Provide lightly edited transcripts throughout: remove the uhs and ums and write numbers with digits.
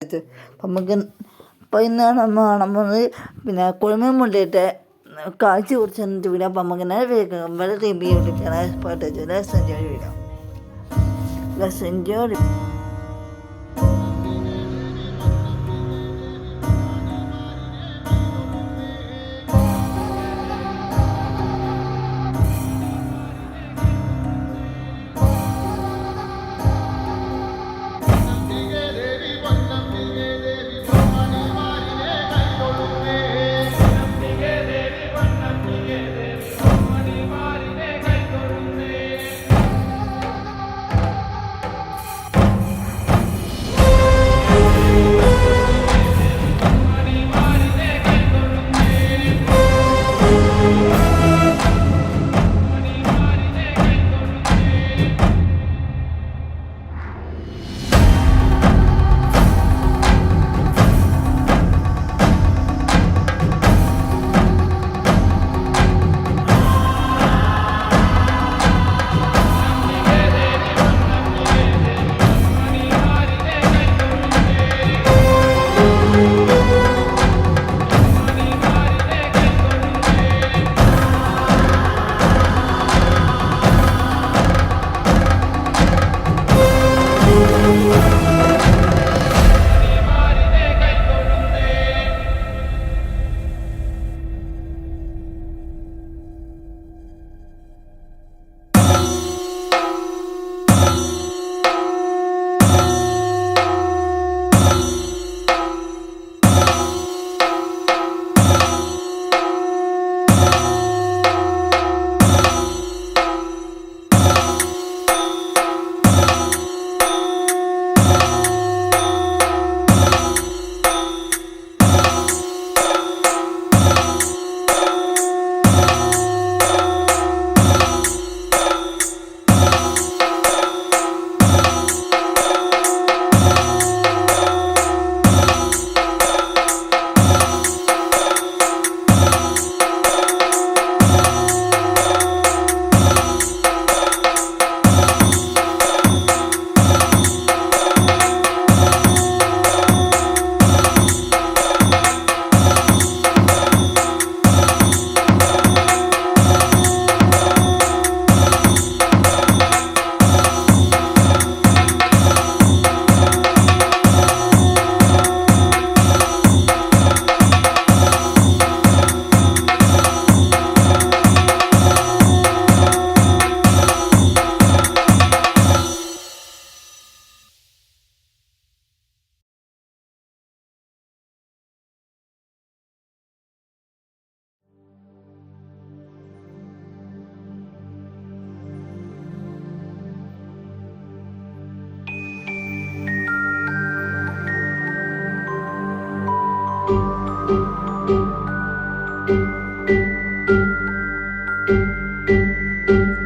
അപ്പം അപ്പോൾ ഇന്നാണ് നമ്മൾ കാണാൻ പോകുന്നത്. പിന്നെ കുഴമ്പ് മുള്ളിയിട്ട് കാഴ്ച കുറിച്ച് എന്നിട്ട് വീടാം. അപ്പം നമുക്കിങ്ങനെ വേഗം വളരെ റിവ്യൂ എടുക്കണം. പാട്ട് ലെസ് എൻജോയ് വീടാം. Let's enjoy.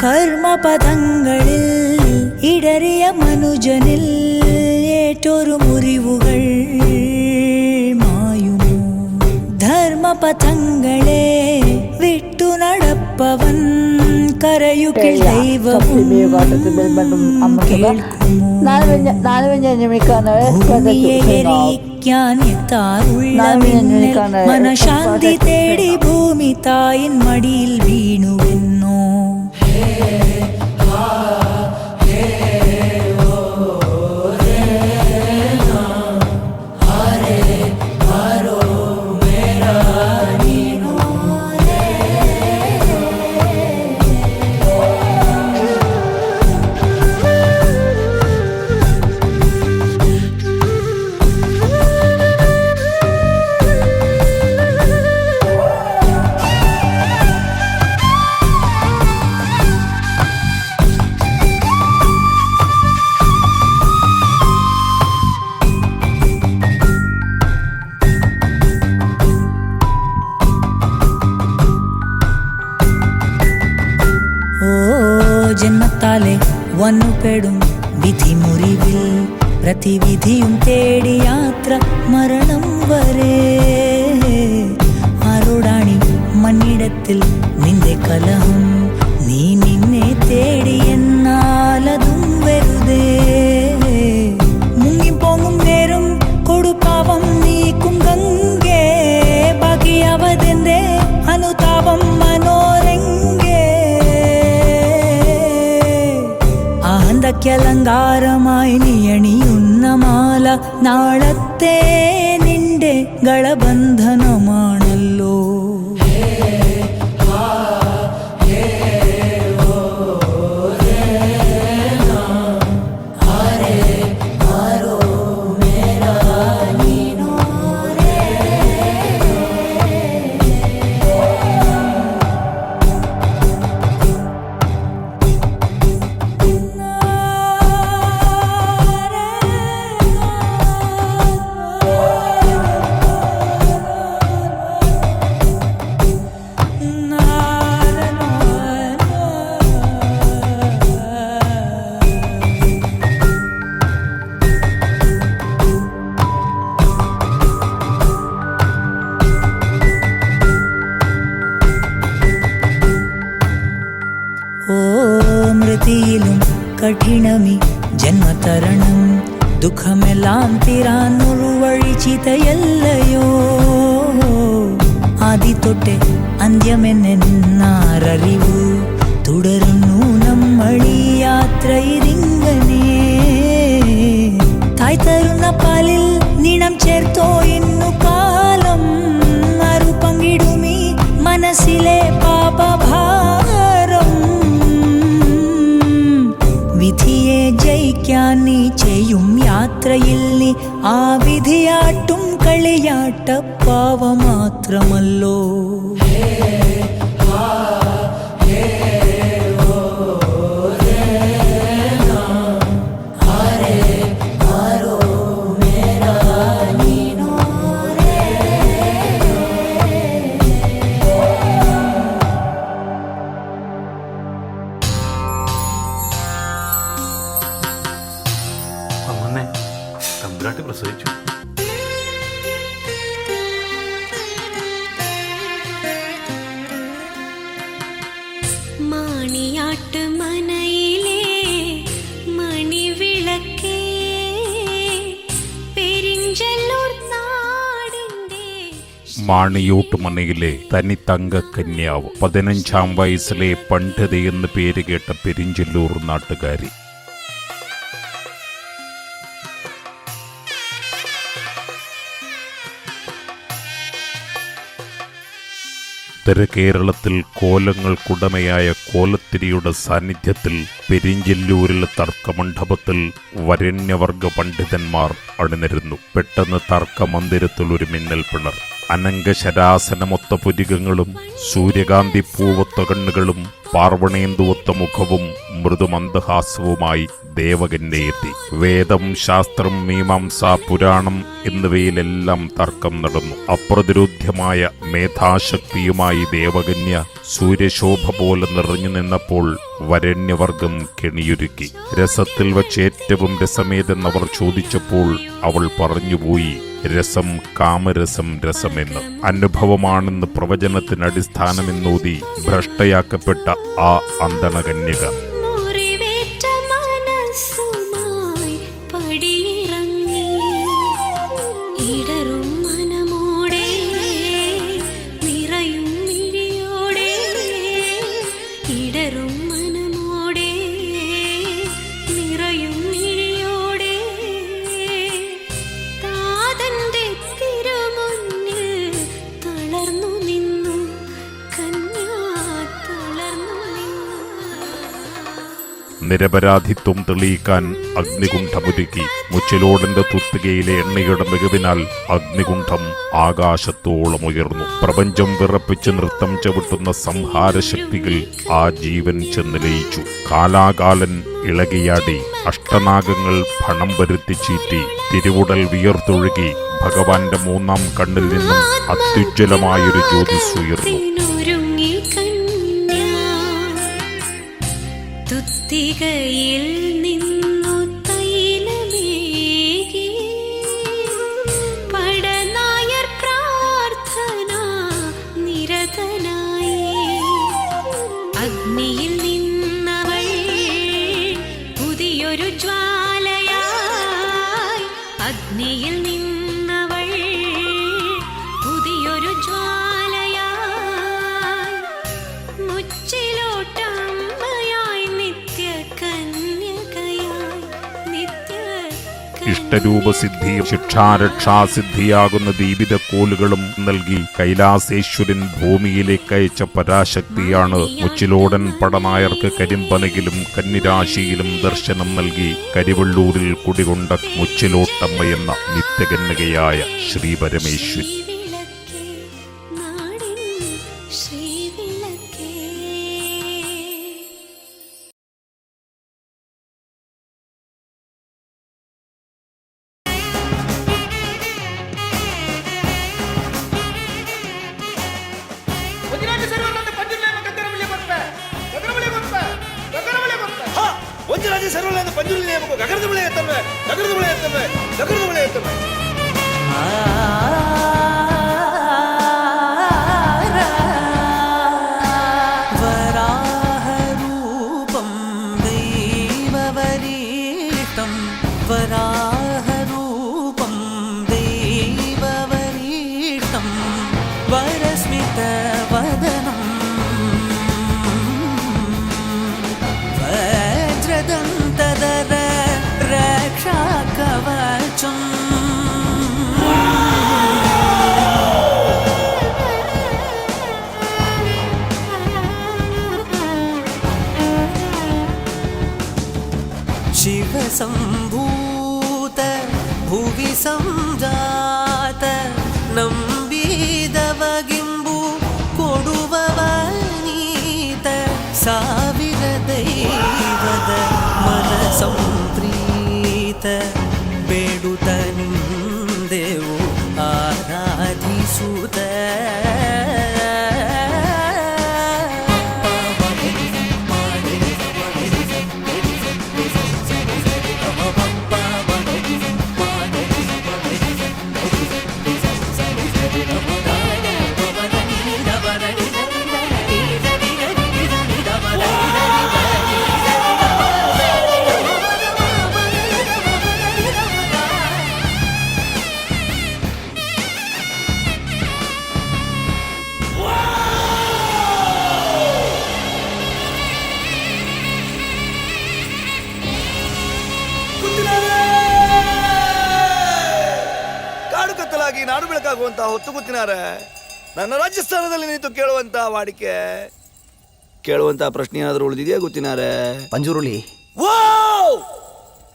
കർമ്മപദങ്ങളിൽ ഇടറിയ മനുജനിൽ ഏറ്റൊരു മുറിവുകൾ മായുമോ? ധർമ്മപഥങ്ങളെ വിട്ടു നടപ്പവൻ കരയുകിൽ ദൈവവും എരിക്കാൻ എത്താറുള്ള മനഃശാന്തി തേടി ഭൂമി തായിൻ മടിയിൽ വീണുവെന്നോ? ജന്മത്താലെ വന്നുപെടും വിധി മുറിവിൽ പ്രതിവിധിയും തേടി യാത്ര മരണം വരെ. ആരോടാണി മണ്ണിടത്തിൽ നിന്റെ കലഹം? നീ നിന്നെ തേടി എന്നാലതും വെറുതെ. മുങ്ങിപ്പോങ്ങും നേരം കൊടു ഭാഗ്യലങ്കാരമായി നീയണിയുന്ന മാല നാളത്തെ നിന്റെ ഗളബന്ധനമാണല്ലോ. മൃതിയിലും കഠിനമി ജന്മതരണം ദുഃഖമെല്ലാം തീരാനൊരു വഴി ചിതയല്ലയോ. ആദി തൊട്ടെ അന്ത്യമെന്നറിവു തുടരുന്നു നമ്മളീ യാത്ര ഇതിങ്ങനെ. തായ് തരുന്ന പാലിൽ നിണം ചേർത്തോ ഇന്നു കാലം അരു പങ്കിടുമീ മനസ്സിലെ പാപഭാരം. വിധിയെ ജയിക്കാൻ നീ ചെയ്യും യാത്രയിൽ നീ ആ വിധിയാട്ടും കളിയാട്ടപ്പാവ മാത്രമല്ലോ. തമ്പുരാട്ടി പ്രസവിച്ചു. മാണിയാട്ട് മനയിലെ മണിവിളക്കേ പെരിഞ്ചല്ലൂർ നാടിന്റെ മാണിയൂട്ട് മനയിലെ തനി തങ്ക കന്യാവ് 15-ാം വയസ്സിലെ പണ്ഡിതയെന്ന് പേര് കേട്ട പെരിഞ്ചല്ലൂർ നാട്ടുകാരി. കേരളത്തിൽ കോലങ്ങൾക്കുടമയായ കോലത്തിരിയുടെ സാന്നിധ്യത്തിൽ പെരിഞ്ചല്ലൂരിലെ തർക്കമണ്ഡപത്തിൽ വരണ്യവർഗ പണ്ഡിതന്മാർ അണിനിരുന്നു. പെട്ടെന്ന് തർക്കമന്ദിരത്തിൽ ഒരു മിന്നൽ പിണർ. അനങ്കശരാസനമൊത്ത പുരികങ്ങളും സൂര്യകാന്തി പൂവൊത്ത കണ്ണുകളും പാർവണേന്ദുവൊത്ത മുഖവും മൃദുമന്ദഹാസവുമായി ദേവകന്യയെത്തി. വേദം, ശാസ്ത്രം, മീമാംസ, പുരാണം എന്നിവയിലെല്ലാം തർക്കം നടന്നു. അപ്രതിരോധ്യമായ മേധാശക്തിയുമായി ദേവകന്യ സൂര്യശോഭ പോലെ നിറഞ്ഞു നിന്നപ്പോൾ വരണ്യവർഗം കെണിയൊരുക്കി. രസത്തിൽ വച്ച് ഏറ്റവും രസമേതെന്നവർ ചോദിച്ചപ്പോൾ അവൾ പറഞ്ഞുപോയി, രസം കാമരസം രസമെന്ന്. അനുഭവമാണെന്ന് പ്രവചനത്തിന് അടിസ്ഥാനമെന്നോതി ഭ്രഷ്ടയാക്കപ്പെട്ട ആ അന്തണകന്യക നിരപരാധിത്വം തെളിയിക്കാൻ അഗ്നികുണ്ഠമൊരുക്കി. മുച്ചിലോടന്റെ തുത്തികയിലെ എണ്ണയുടെ മികവിനാൽ അഗ്നികുണ്ഠം ആകാശത്തോളം ഉയർന്നു. പ്രപഞ്ചം വിറപ്പിച്ച് നൃത്തം ചവിട്ടുന്ന സംഹാരശക്തികൾ ആ ജീവൻ ചെന്ന് ലയിച്ചു. കാലാകാലൻ ഇളകിയാടി. അഷ്ടനാഗങ്ങൾ ഫണം വരുത്തി ചീറ്റി. തിരുവുടൽ വിയർത്തൊഴുകി. ഭഗവാന്റെ 3-ാം കണ്ണിൽ നിന്നും അത്യുജ്വലമായൊരു ജ്യോതിസ് ഉയർന്നു. തുത്തികയിൽ നിന്നു തൈലമേകി പടനായർ പ്രാർത്ഥന നിരതനായി. അഗ്നിയിൽ നിന്നവൾ പുതിയൊരു ജ്വാലയായി. അഗ്നിയിൽ നിന്നവൾ പുതിയൊരു ജ്വാലയായി. ഇഷ്ടരൂപസിദ്ധിയും ശിക്ഷാരക്ഷാസിദ്ധിയാകുന്ന ദീപിതക്കോലുകളും നൽകി കൈലാസേശ്വരൻ ഭൂമിയിലേക്ക് അയച്ച പരാശക്തിയാണ് മുച്ചിലോടൻ പടനായർക്ക് കരിമ്പനകിലും കന്നിരാശിയിലും ദർശനം നൽകി കരിവള്ളൂരിൽ കുടികൊണ്ട മുച്ചിലോട്ടമ്മയെന്ന നിത്യകന്യകയായ ശ്രീ പരമേശ്വരി. വരാഹരൂപം ദൈവവരീഷ്ടം വരാഹരൂപം ദൈവവരീഷ്ടം വരസ്മിതവദനം വജ്രദന്തധര രക്ഷാകവചം शिवसम्भूत भुवि संजात नम्बिदवगिम्बु कोडुववनीत ಸಾವಿರ ದೈವದ ಮನಸಂಪ್ರೀತ ಬೇಡುತ್ತ ನಿಂದೆವು ಆರಾಧಿಸುತ್ತ ನಾಡು ಬೆಳಕಾಗುವಂತಹ ಹೊತ್ತು ಕೂತಿನಾರ ನನ್ನ ರಾಜಸ್ಥಾನದಲ್ಲಿ ನಿಂತು ಕೇಳುವಂತಹ ವಾಡಿಕೆ ಕೇಳುವಂತಹ ಪ್ರಶ್ನೆ ಏನಾದರೂ ಉಳಿದಿದೆಯಾ குத்தினார பஞ்சுருளி ஓ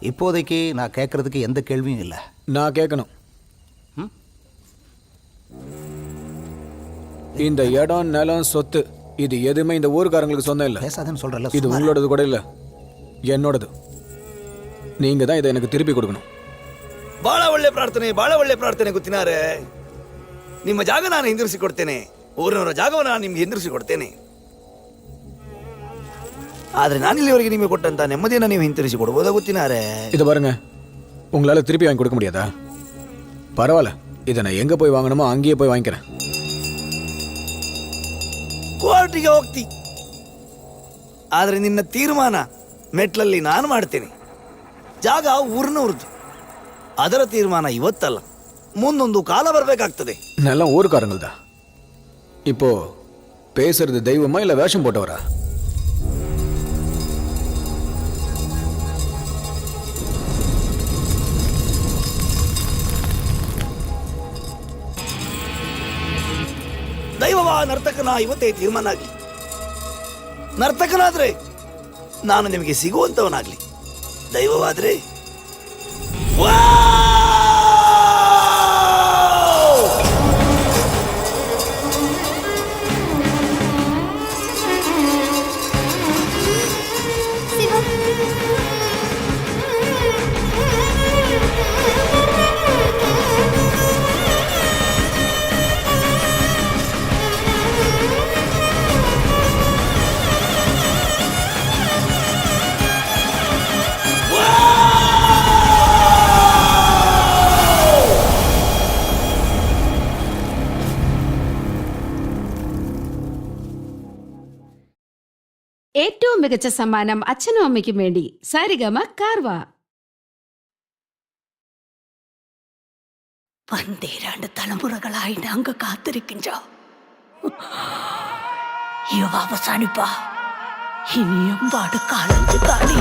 இப்போதைக்கு நான் கேட்கறதுக்கு எந்த கேள்வியும் இல்லை. நான் கேட்கணும். இந்த இடம் நிலம் சொத்து இது எதுவுமே இந்த ஊருக்காரங்களுக்கு சொந்தம் இல்லை. பேசாதன்னு சொல்றல. இது உங்களோடது கூட இல்லை, என்னோடது. நீங்க தான் இதை எனக்கு திருப்பி கொடுக்கணும். ಬಹಳ ಒಳ್ಳೆ ಪ್ರಾರ್ಥನೆ ಗೊತ್ತಿನಾರ. ನಿಮ್ಮ ಜಾಗ ನಾನು ಹಿಂದಿರಿಸಿ ಕೊಡ್ತೇನೆ, ಊರಿನವರ ಜಾಗವನ್ನು ನಾನು ನಿಮ್ಗೆ ಹಿಂದಿರಿಸಿ ಕೊಡ್ತೇನೆ. ಆದ್ರೆ ನಾನು ಇಲ್ಲಿವರೆಗೆ ನಿಮಗೆ ಕೊಟ್ಟಂತ ನೆಮ್ಮದಿಯನ್ನು ನೀವು ಹಿಂತಿರಿಸಿ ಕೊಡ್ಬೋದಾ ಗೊತ್ತಿನಾರೆ? இது பாருங்க, உங்களால திருப்பி வாங்கி கொடுக்க முடியாதா? பரவாயில்ல, இதை நான் எங்க போய் வாங்கணுமோ அங்கேயே போய் வாங்கிக்கிறேன். ಕೋರ್ಟಿಗೆ ಹೋಗ್ತಿ, ಆದ್ರೆ ನಿನ್ನ ತೀರ್ಮಾನ ಮೆಟ್ಲಲ್ಲಿ ನಾನು ಮಾಡ್ತೇನೆ. ಜಾಗ ಊರಿನವ್ರದ್ದು, ಅದರ ತೀರ್ಮಾನ ಇವತ್ತಲ್ಲ, ಮುಂದೊಂದು ಕಾಲ ಬರಬೇಕಾಗ್ತದೆ. நிலம் ஊருக்காரங்கள்தா. இப்போ பேசுறது தெய்வமா இல்ல வேஷம் போட்டவரா? ದೈವವ ನರ್ತಕನ ಇವತ್ತೇ ತೀರ್ಮಾನ ಆಗಲಿ. ನರ್ತಕನಾದ್ರೆ ನಾನು ನಿಮಗೆ ಸಿಗುವಂತವನಾಗ್ಲಿ, ದೈವವಾದ್ರೆ ഏറ്റവും മികച്ച സമ്മാനം അച്ഛനും അമ്മയ്ക്കും വേണ്ടി സാരിഗമ കാർവ. 12 തലമുറകളായി നാങ്ക കാത്തിരിക്കിன்றோம். ഇവ അവസാനിപ്പാ, ഇനിയും പാട് കാലം കാണി.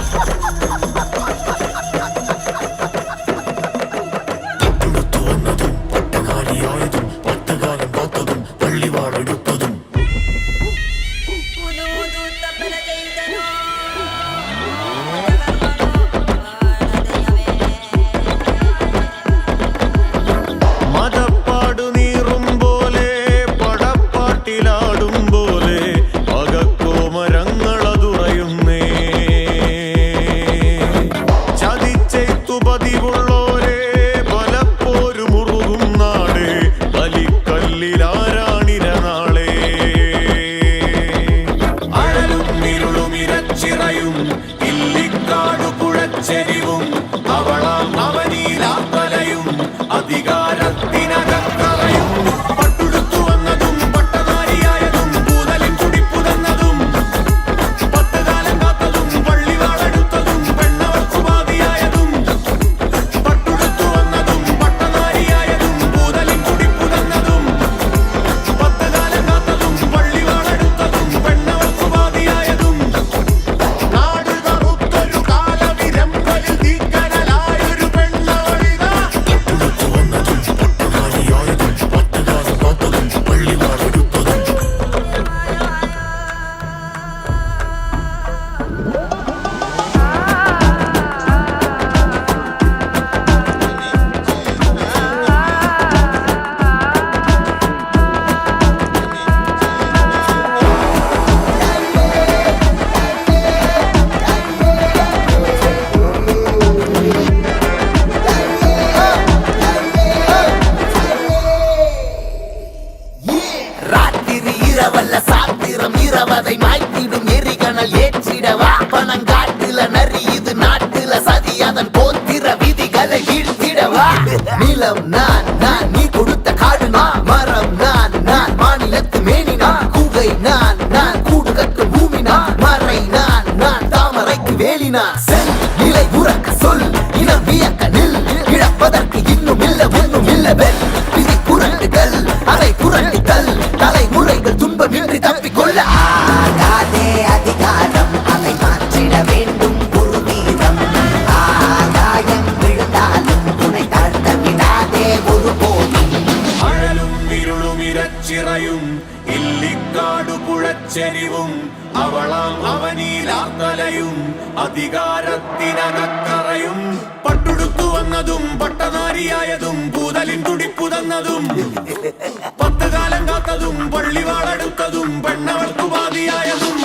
நிலம் நான் நான் நீ கொடுத்த காடு நான் மரம் நான் நான் மாநிலத்து மேனி நான் கூகை நான் நான் கூடு கட்டும் பூமி நான் மறை நான் நான் தாமரைக்கு வேலி நான் செல் நிலை உறக்க சொல் இனம் வியக்க நில் இழப்பதற்கு இன்னும் இல்ல ஒன்னும் இல்ல வெல் விதி புரண்டுகள் அதை புரண்டித்தல் தலைமுறைகள் துன்பமின்றி தப்பிக்கொள்ள ஆகாதே அதிகாரம் அதை மாற்றிட வேண்டும் ஒரு வீதம் ஆகாயம் விழுந்தாலும் துணை தாழ்த்த விடாதே ஒரு போதும் അഴലും ഇരുളും ഇരച്ചിറയും ഇല്ലിക്കാടു പുഴച്ചെരിവും അവളാം അവനീലാത്തലയും അധികാരത്തിനകക്കറയും പട്ടുടുത്തു വന്നതും പട്ടനാരിയായതും പൂതലിൻ തുടിപ്പു തന്നതും 10 കാലം കാത്തതും പള്ളിവാളെടുത്തതും പെണ്ണവൾക്കു പാതിയായതും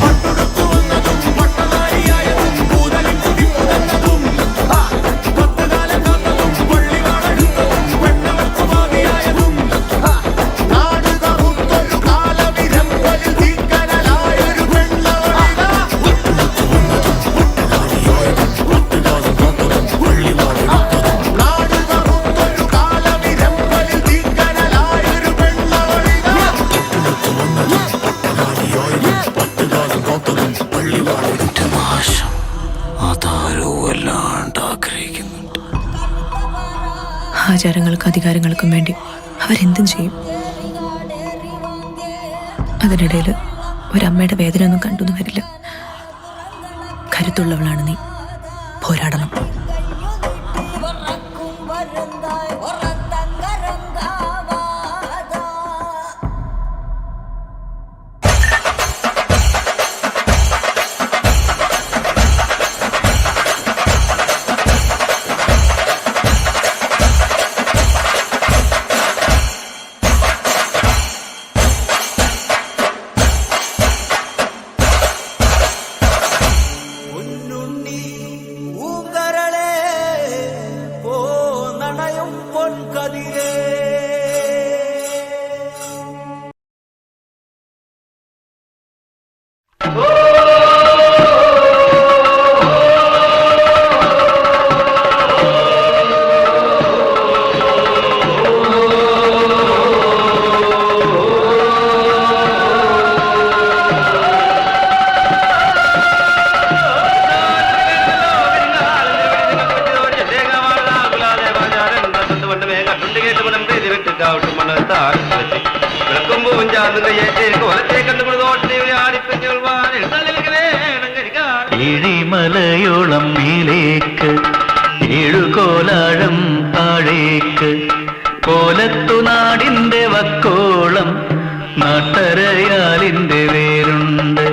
പട്ടുടുത്തു വന്നതും പട്ടനാരിയായതും പൂതലിൻ തുടിപ്പു തന്നതും 10 കാലം കാത്തതും പള്ളിവാളെടുത്തതും പെണ്ണവൾക്കു പാതിയായതും നാടുകറുത്തൊരു കാലവിരമ്പലിൽ തീക്കനലായൊരു പെണ്ണവളിതാ നാടുകറുത്തൊരു കാലവിരമ്പലിൽ തീക്കനലായൊരു പെണ്ണവളിതാ അതാരോ വല്ലാണ്ട് ആഗ്രഹിക്കുന്നുണ്ട്. ആചാരങ്ങൾക്കും അധികാരങ്ങൾക്കും വേണ്ടി അവരെന്തും ചെയ്യും. അതിനിടയിൽ ഒരമ്മയുടെ വേദന ഒന്നും കണ്ടൊന്നും വരില്ല. കരുത്തുള്ളവളാണ് നീ, പോരാടണം. ഏഴിമലയോളം മേലേക്ക് ഏഴുകോലാഴം താഴേക്ക് കോലത്തുനാടിന്റെ വക്കോളം നാട്ടരയാലിന്റെ വേരുണ്ട്.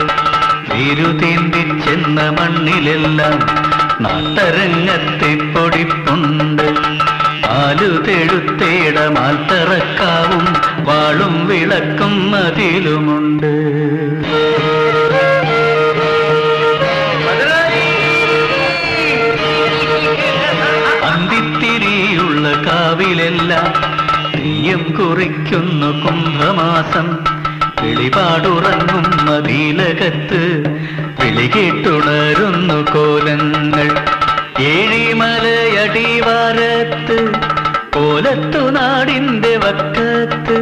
വേരുതീന്തിച്ചെന്ന മണ്ണിലെല്ലാം നാട്ടരങ്ങത്തെ പൊടിപ്പുണ്ട്. ആലുതെഴുത്തേട മാൽത്തറക്കാവും വാളും വിളക്കും അതിലുമുണ്ട്. അന്തിത്തിരിയുള്ള കാവിലെല്ലാം തെയ്യം കുറിക്കുന്നു കുംഭമാസം. വെളിപാടുറങ്ങും മതിലകത്ത് വിളികേട്ടുണരുന്നു കോലങ്ങൾ. ഏഴിമലയടിവാരത്ത് കോലത്തുനാടിന്റെ വക്കത്ത്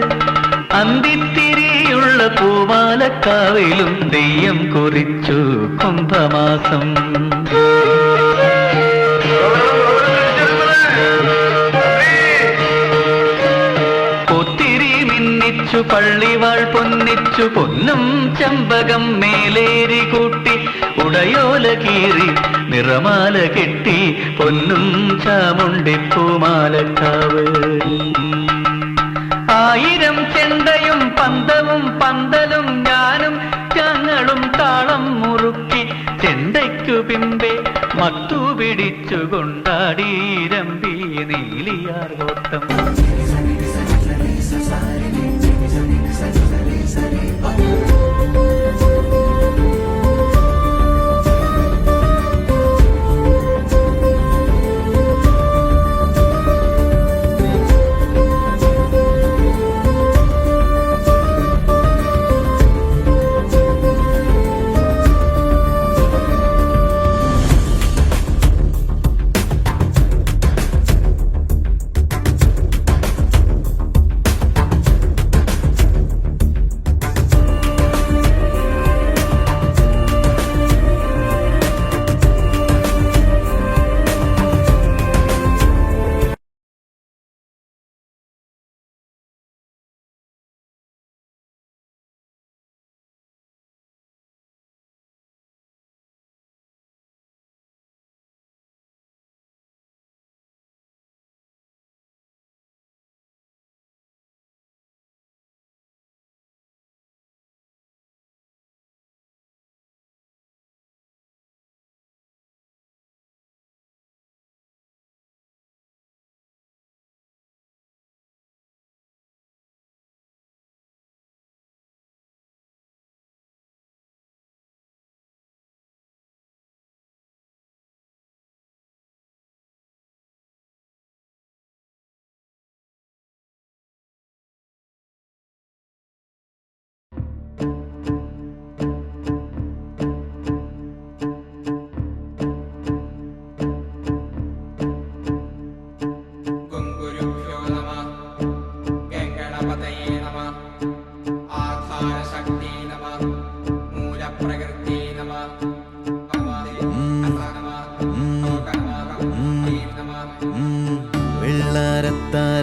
അന്തിത്തിരിയുള്ള പൂമാലക്കാവിലും തെയ്യം കുറിച്ചു കുംഭമാസം. ഒത്തിരി മിന്നിച്ചു പള്ളിവാൾ പൊന്നിച്ചു പൊന്നും ചെമ്പകം മേലേരി കൂട്ടി ഉടയോല കീറി നിറമാല കെട്ടി പൊന്നും ചാമുണ്ടിപ്പൂമാലക്കാവ്. 1000 ചെണ്ടയും പന്തവും പന്തലും ഞാനും ഞങ്ങളും താളം മുറുക്കി ചെണ്ടയ്ക്കു പിമ്പെ മത്തു പിടിച്ചു കൊണ്ടാടിരമ്പി നീലിയാർകോട്ടം.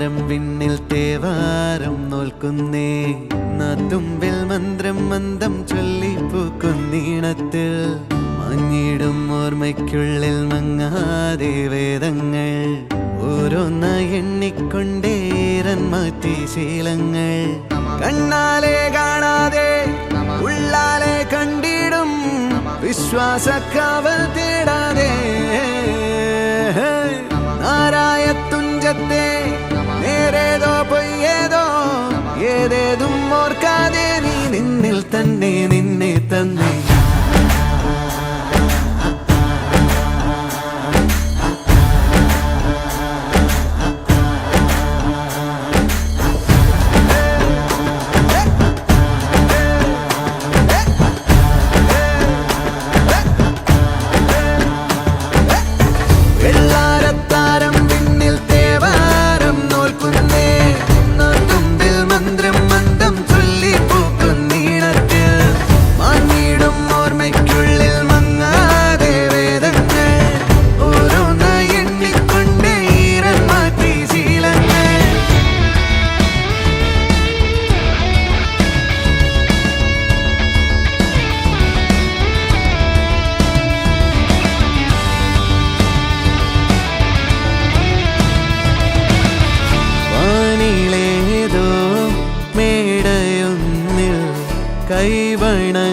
ആരത്താരം വിണ്ണിൽ തേവാരം നോൽക്കുന്നേ നാത്തുമ്പിൽ മന്ത്രം മന്ദം ചൊല്ലിപ്പൂക്കുന്നീണത്തിൽ മങ്ങിടും ഓർമ്മയ്ക്കുള്ളിൽ മങ്ങാതെ വേദങ്ങൾ ഓരോന്നായി എണ്ണിക്കൊണ്ടേരൻ മാറ്റി ശീലങ്ങൾ കണ്ണാലെ കാണാതെ ഉള്ളാലെ കണ്ടിടും വിശ്വാസക്കാവൽ തേടാതെ നാരായ തുഞ്ചത്തെ നേരേതോ പൊയ്യേതോ ഏതേതും ഓർക്കാതെ നീ നിന്നിൽ തന്നെ നിന്നെ തന്നെ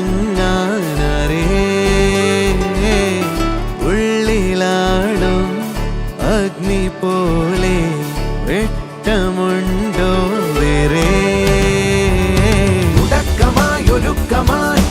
കൈവണങ്ങാനരേ ഉള്ളിലാടും അഗ്നി പോലെ വെട്ടമുണ്ടോ വേറെ ഉടക്കമായൊരുക്കമായി